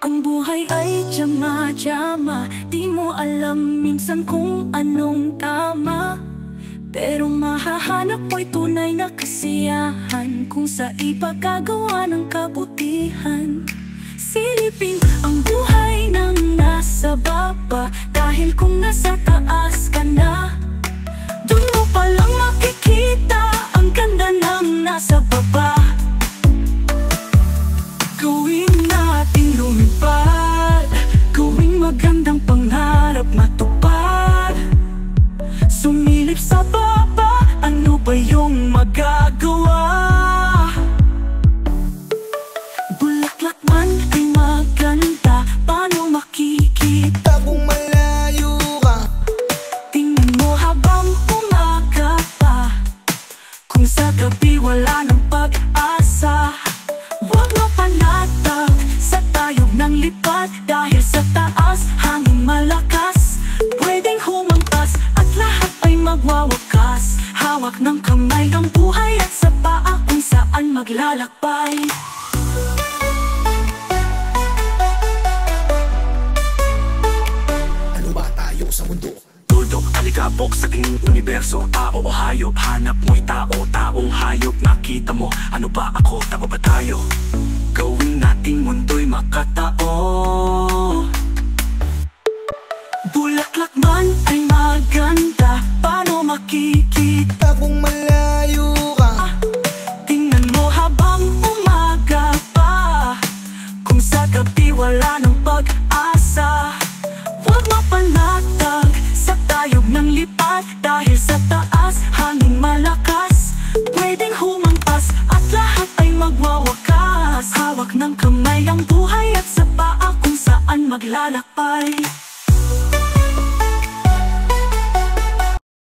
Ang buhay ay tiyama-tiyama, di mo alam minsan kung anong tama. Pero mahahanap mo'y tunay na kasiyahan kung sa ipagkagawa ng kabutihan. Silipin ang buhay ng nasa baba, dahil kung nasa taas ka na, dun mo palang makikita ang ganda ng nasa baba. Gawin natin lumipad, gawing magandang pangarap matupad. Sumilip sa baba, ano ba yung magagawa? Bulaklak man ay maganda, paano makikita kung malayo ka? Tingnan mo habang umaga pa, kung sa gabi wala ng pag-asa. Huwag mapanatag sa tayog ng lipad, dahil sa taas hangin malakas. Pwedeng humampas at lahat ay magwawakas. Hawak ng kamay ang buhay at sa paa kung saan maglalakbay. Ano ba tayo sa mundo? Tuldok, alikabok sa king universo. Tao o hayop, hanap mo'y tao. Taong hayop, nakita mo, ano ba ako, tama ba tayo? Gawin nating mundo'y makatao. Bulaklak man ay maganda, paano makikita kung malayo ka? Tingnan mo habang umaga pa, kung sa gabi wala ng pag-asa. Huwag mapanatag sa tayog ng lipad, dahil sa taas hangin malakas. Pwedeng humampas at lahat ay magwawakas. Hawak ng kamay ang buhay at sa paa kung saan maglalakbay.